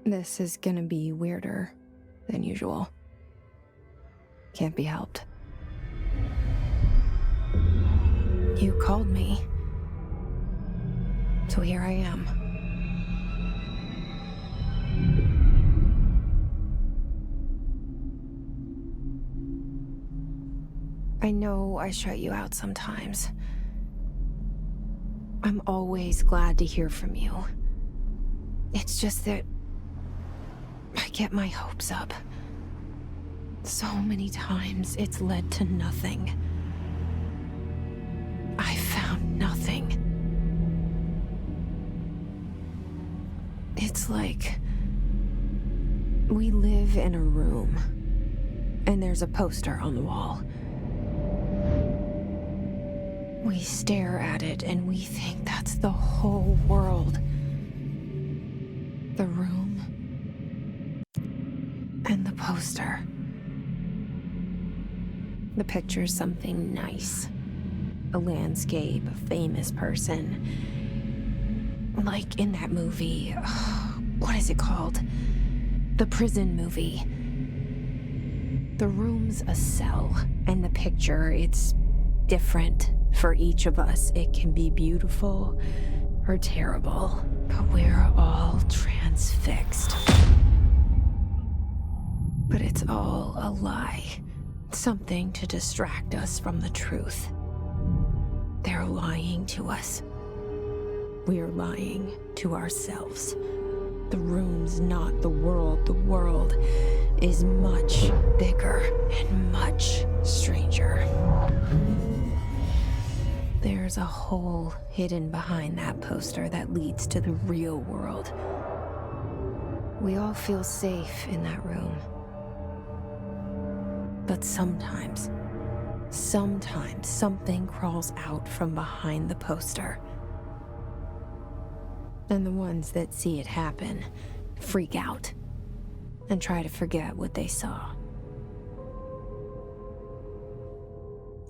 This is gonna be weirder than usual. Can't be helped. You called me. So here I am. I know I shut you out sometimes. I'm always glad to hear from you. It's just that I get my hopes up. So many times it's led to nothing. I found nothing. It's like we live in a room, and there's a poster on the wall. We stare at it and we think that's the whole world. The room and the poster. The picture's something nice. A landscape, a famous person. Like in that movie, what is it called? The prison movie. The room's a cell, and the picture, it's different for each of us. It can be beautiful or terrible, but we're all transfixed. But it's all a lie. Something to distract us from the truth. They're lying to us. We're lying to ourselves. The room's not the world. The world is much bigger and much stranger. There's a hole hidden behind that poster that leads to the real world. We all feel safe in that room. But sometimes something crawls out from behind the poster. And the ones that see it happen freak out and try to forget what they saw.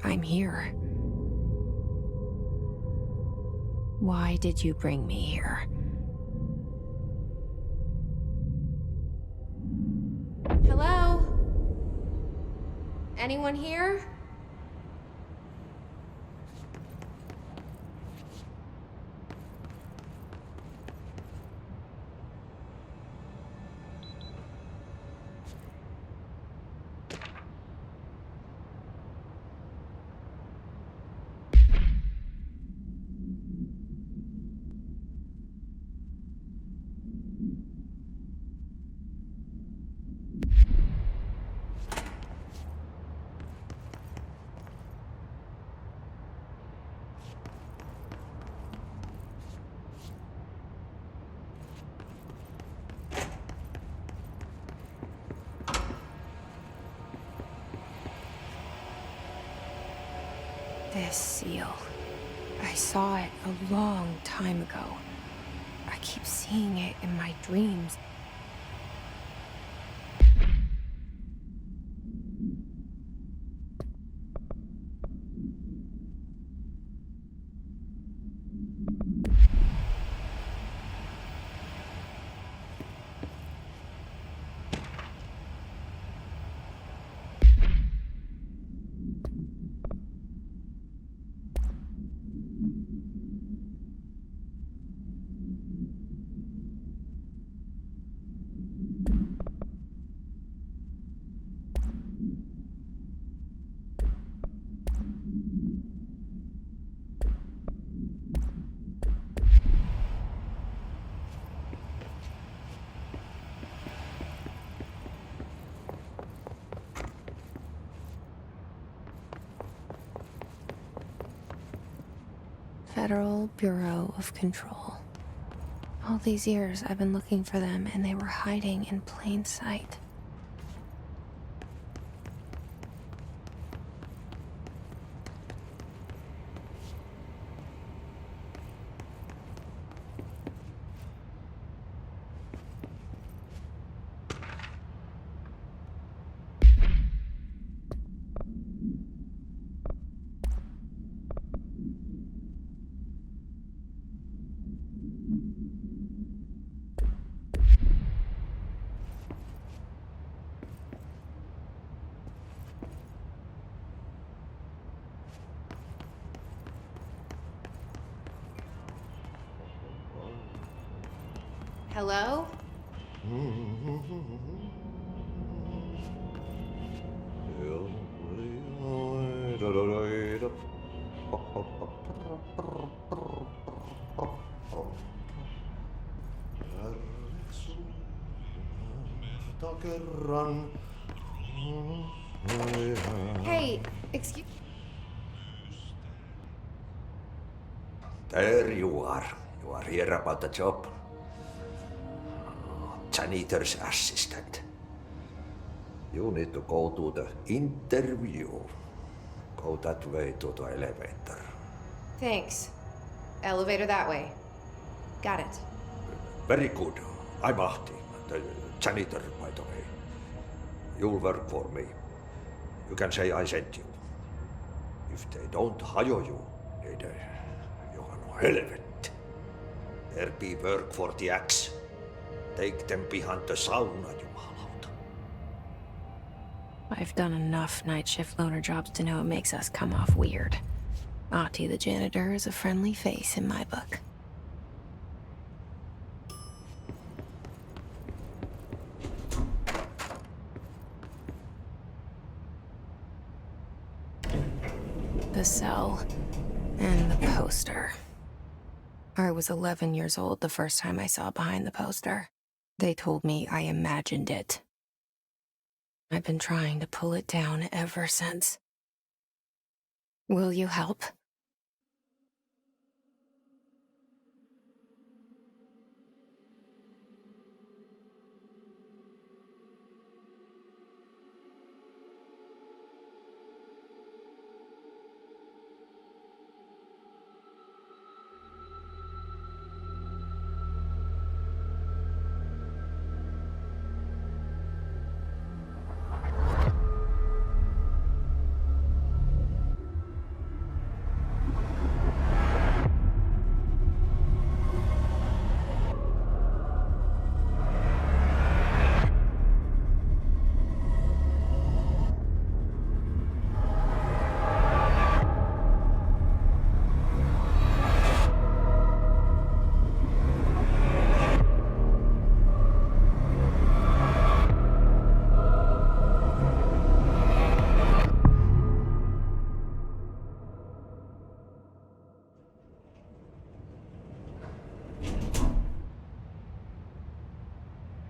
I'm here. Why did you bring me here? Hello? Anyone here? This seal. I saw it a long time ago. I keep seeing it in my dreams. Federal Bureau of Control. All these years I've been looking for them, and they were hiding in plain sight. Hello? Hey, excuse... There you are. You are here about the job. Janitor's assistant. You need to go to the interview. Go that way to the elevator. Thanks. Elevator that way. Got it. Very good. I'm Ahti, the janitor, by the way. You'll work for me. You can say I sent you. If they don't hire you, you are no helvet. There be work for the axe. Take them behind the sauna, jumalauta. I've done enough night shift loner jobs to know it makes us come off weird. Ahti the janitor is a friendly face in my book. The cell and the poster. I was 11 years old the first time I saw behind the poster. They told me I imagined it. I've been trying to pull it down ever since. Will you help?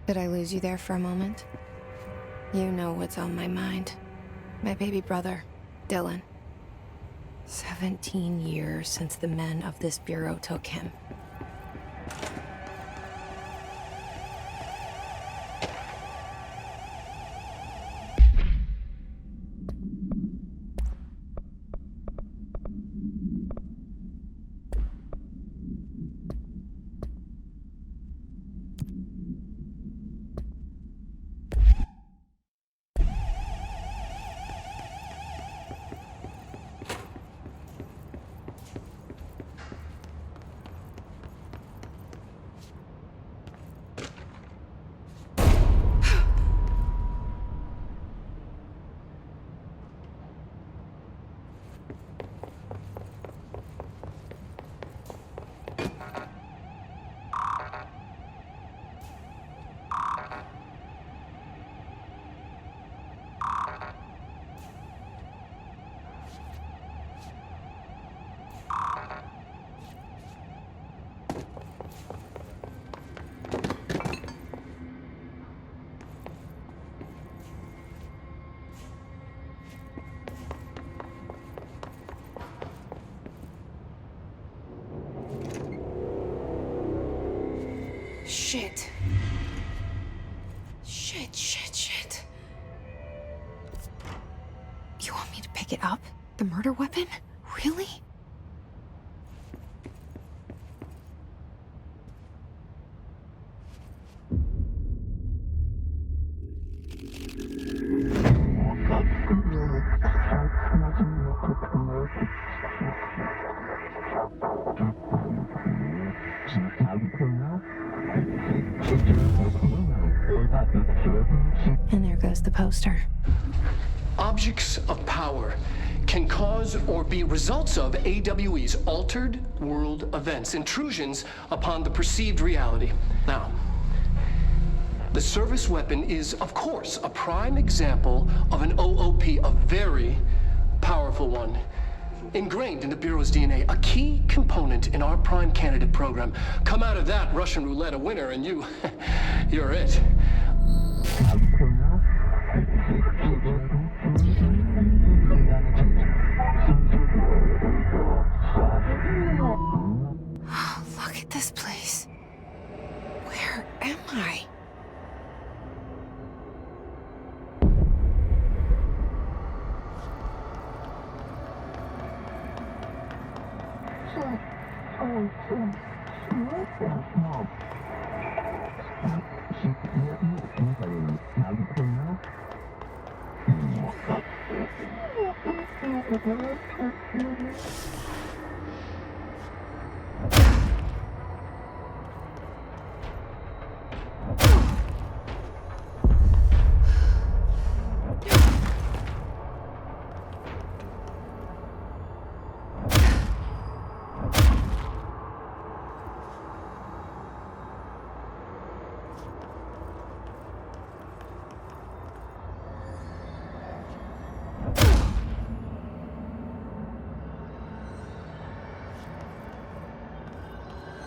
Did I lose you there for a moment? You know what's on my mind. My baby brother, Dylan. 17 years since the men of this bureau took him. Shit. Shit. You want me to pick it up? The murder weapon? Really? And there goes the poster. Objects of power can cause or be results of AWE's altered world events, intrusions upon the perceived reality. Now, The service weapon is, of course, a prime example of an OOP, a very powerful one. Ingrained in the Bureau's DNA, a key component in our prime candidate program. Come out of that Russian roulette a winner and you're it. Look at this place. Where am I?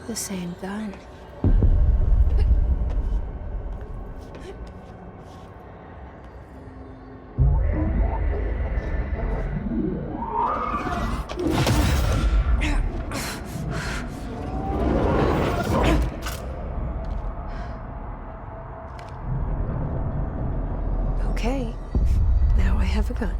The same gun. Okay, now I have a gun.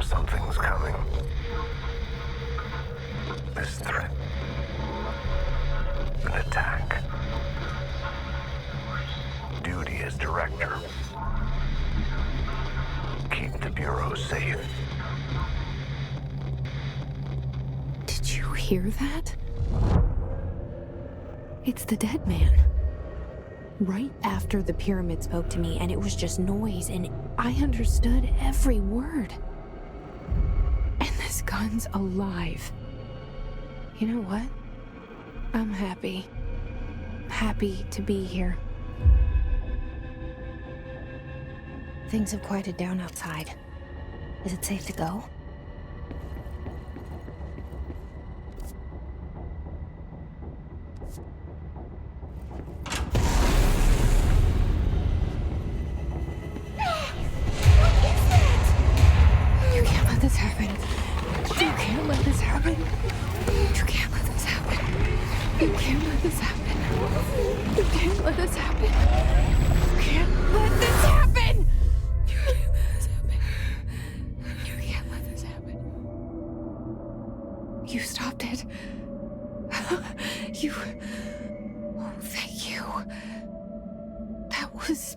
Something's coming. This threat. An attack. Duty as director. Keep the Bureau safe. Did you hear that? It's the dead man. Right after the pyramid spoke to me, and it was just noise, and I understood every word. And this gun's alive. You know what? I'm happy. Happy to be here. Things have quieted down outside. Is it safe to go? You can't let this happen. You can't let this happen. You can't let this happen. You can't let this happen. You can't let this happen. You can't let this happen. You can't let this happen. You can't let this happen. You stopped it. You... No. That was...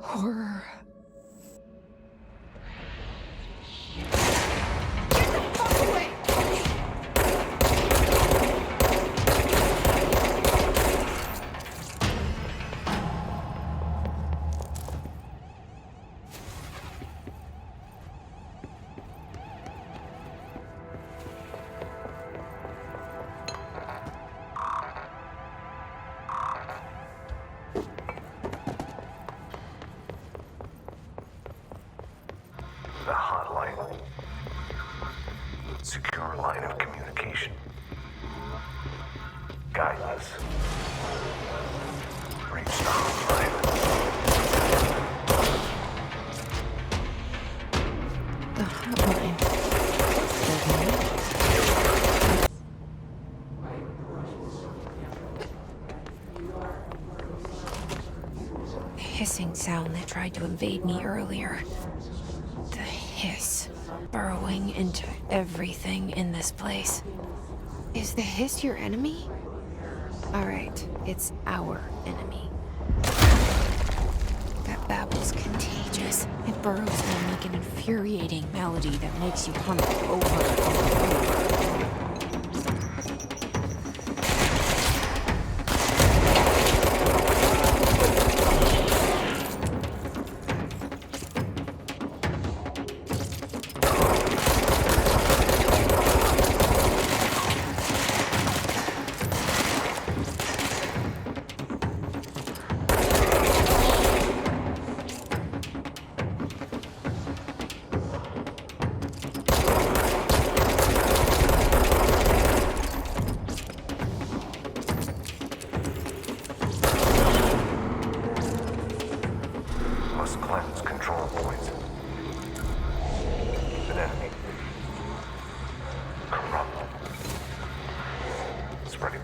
horror. The hotline. Secure line of communication. Guidance. Reach the hotline. The hotline. The hissing sound that tried to invade me earlier. The hiss burrowing into everything in this place. Is the hiss your enemy? Alright, it's our enemy. That babble's contagious. It burrows and make an infuriating melody that makes you hum it over and over. Must cleanse control points. An enemy. Corrupt. Spreading.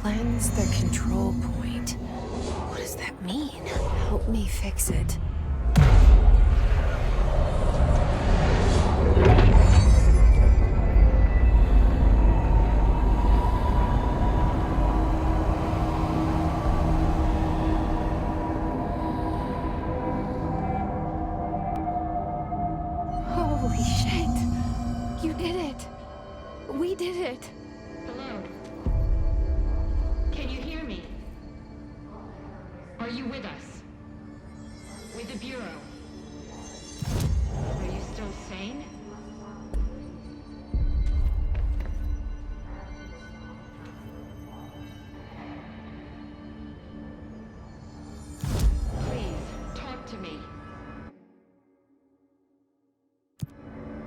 Cleanse the control point. What does that mean? Help me fix it. Holy shit. You did it. We did it. Hello? Can you hear me? Are you with us? With the Bureau? Are you still sane? Please, talk to me.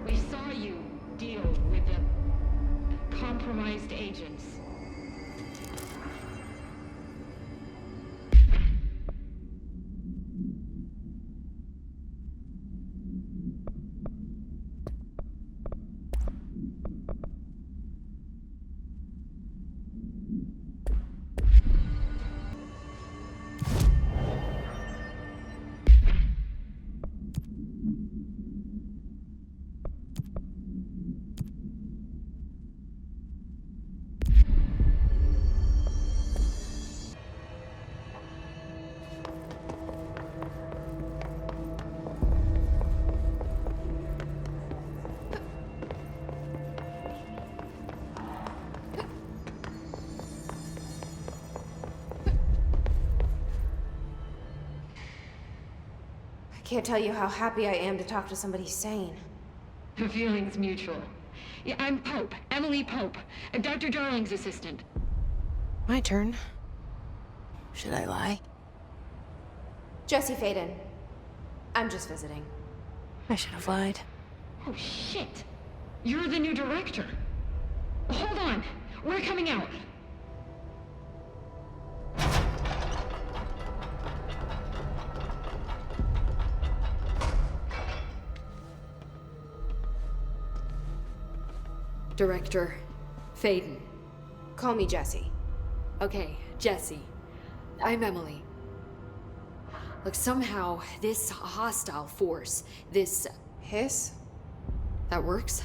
We saw you deal with the compromised agents. I can't tell you how happy I am to talk to somebody sane. The feeling's mutual. Yeah, I'm Pope, Emily Pope, Dr. Darling's assistant. My turn. Should I lie? Jesse Faden. I'm just visiting. I should have lied. Oh, shit. You're the new director. Hold on. We're coming out. Director Faden. Call me Jesse. Okay, Jesse. I'm Emily. Look, somehow this hostile force, this... Hiss? that works?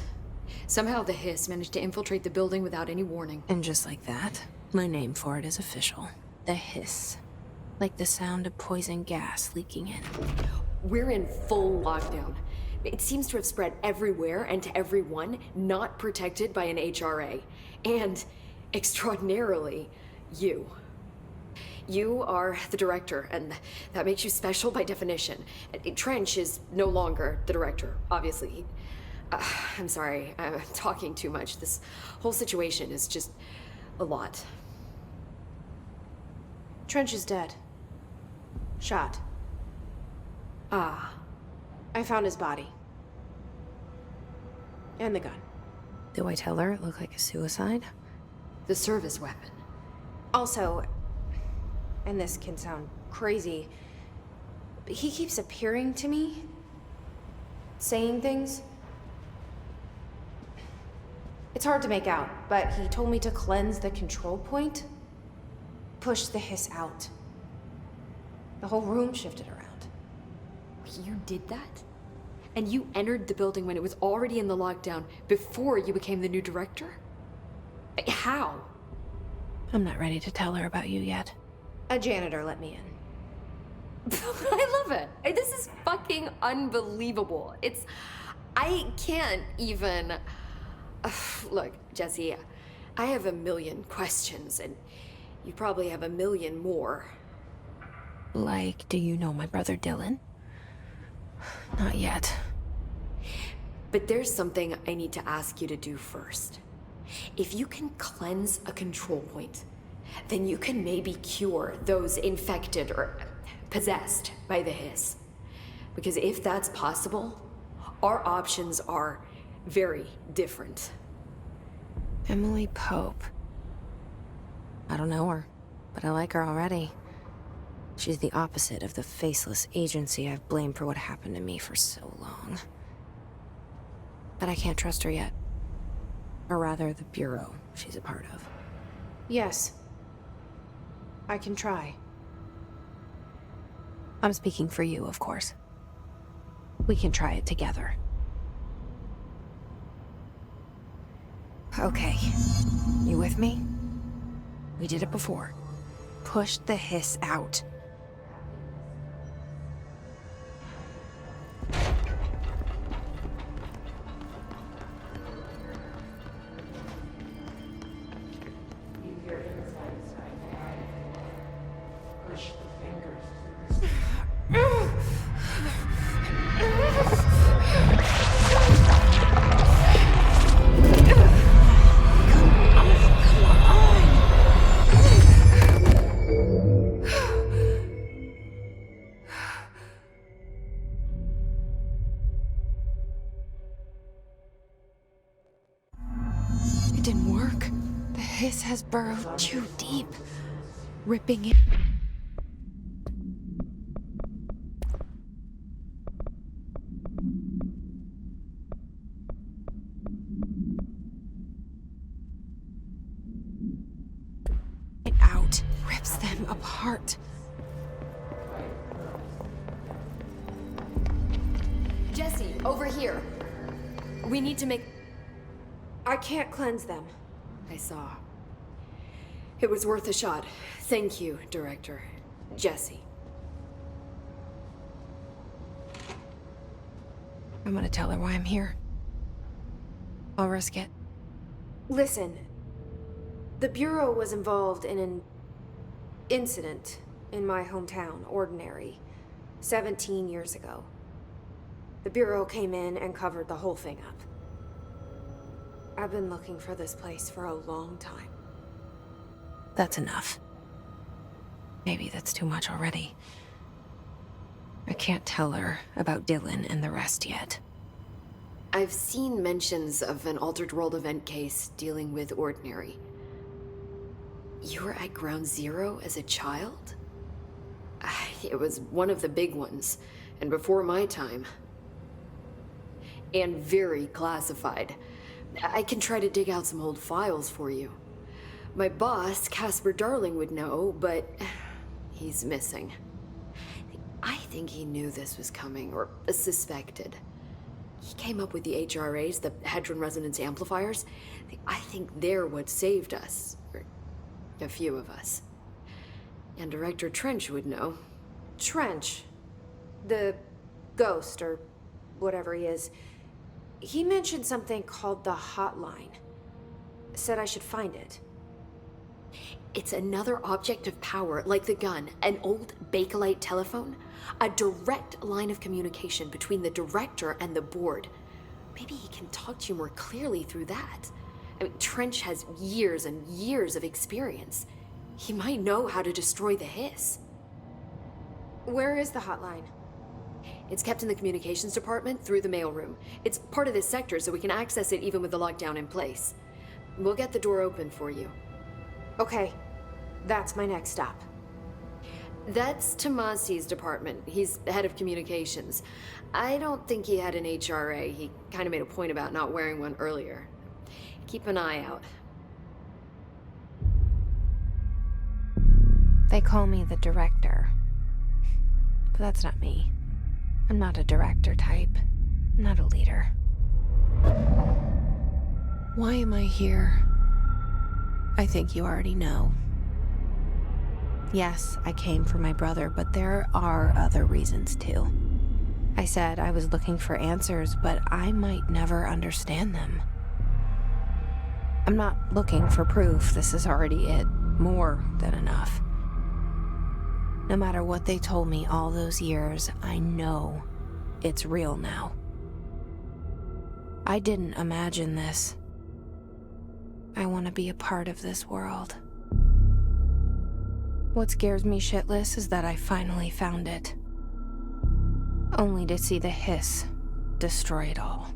Somehow the hiss managed to infiltrate the building without any warning. And just like that, my name for it is official. The hiss. Like the sound of poison gas leaking in. We're in full lockdown. It seems to have spread everywhere and to everyone not protected by an HRA. And, extraordinarily, you. You are the director, and that makes you special by definition. Trench is no longer the director, obviously. I'm sorry, I'm talking too much. This whole situation is just a lot. Trench is dead. Shot. Ah. I found his body. And the gun. Do I tell her it looked like a suicide? The service weapon. Also, and this can sound crazy, but he keeps appearing to me, saying things. It's hard to make out, but he told me to cleanse the control point, push the hiss out. The whole room shifted around. You did that? And you entered the building when it was already in the lockdown before you became the new director? How? I'm not ready to tell her about you yet. A janitor let me in. I love it. This is fucking unbelievable. I can't even... Look, Jesse, I have a million questions, and you probably have a million more. Like, do you know my brother Dylan? Not yet. But there's something I need to ask you to do first. If you can cleanse a control point, then you can maybe cure those infected or possessed by the hiss. Because if that's possible, our options are very different. Emily Pope. I don't know her, but I like her already. She's the opposite of the faceless agency I've blamed for what happened to me for so long. But I can't trust her yet. Or rather, the Bureau she's a part of. Yes. I can try. I'm speaking for you, of course. We can try it together. Okay. You with me? We did it before. Push the hiss out. It didn't work. The hiss has burrowed too deep, ripping it. It out, rips them apart. Jesse, over here. We need to make... I can't cleanse them. I saw. It was worth a shot. Thank you, Director. Jesse. I'm gonna tell her why I'm here. I'll risk it. Listen. The Bureau was involved in an incident in my hometown, Ordinary, 17 years ago. The Bureau came in and covered the whole thing up. I've been looking for this place for a long time. That's enough. Maybe that's too much already. I can't tell her about Dylan and the rest yet. I've seen mentions of an Altered World event case dealing with Ordinary. You were at Ground Zero as a child? It was one of the big ones, and before my time. And very classified. I can try to dig out some old files for you. My boss, Casper Darling, would know, but he's missing. I think he knew this was coming, or suspected. He came up with the HRAs, the Hadron Resonance Amplifiers. I think they're what saved us. Or a few of us. And Director Trench would know. Trench. The ghost, or whatever he is. He mentioned something called the hotline. Said I should find it. It's another object of power, like the gun, an old Bakelite telephone. A direct line of communication between the director and the board. Maybe he can talk to you more clearly through that. I mean, Trench has years and years of experience. He might know how to destroy the hiss. Where is the hotline? It's kept in the communications department through the mailroom. It's part of this sector, so we can access it even with the lockdown in place. We'll get the door open for you. Okay, that's my next stop. That's Tomasi's department. He's the head of communications. I don't think he had an HRA. He kind of made a point about not wearing one earlier. Keep an eye out. They call me the director. But that's not me. I'm not a director type. I'm not a leader. Why am I here? I think you already know. Yes, I came for my brother, but there are other reasons too. I said I was looking for answers, but I might never understand them. I'm not looking for proof. This is already it. More than enough. No matter what they told me all those years, I know it's real now. I didn't imagine this. I want to be a part of this world. What scares me shitless is that I finally found it. Only to see the hiss destroy it all.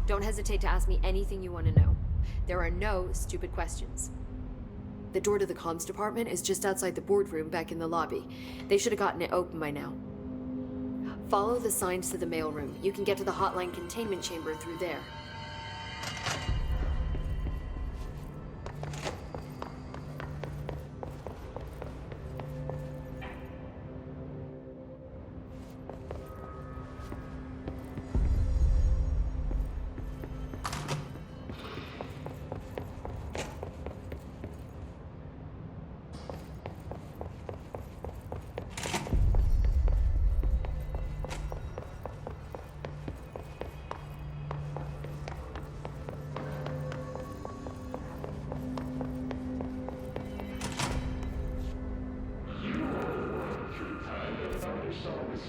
Don't hesitate to ask me anything you want to know. There are no stupid questions. The door to the comms department is just outside the boardroom back in the lobby. They should have gotten it open by now. Follow the signs to the mailroom. You can get to the hotline containment chamber through there.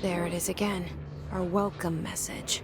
There it is again. Our welcome message.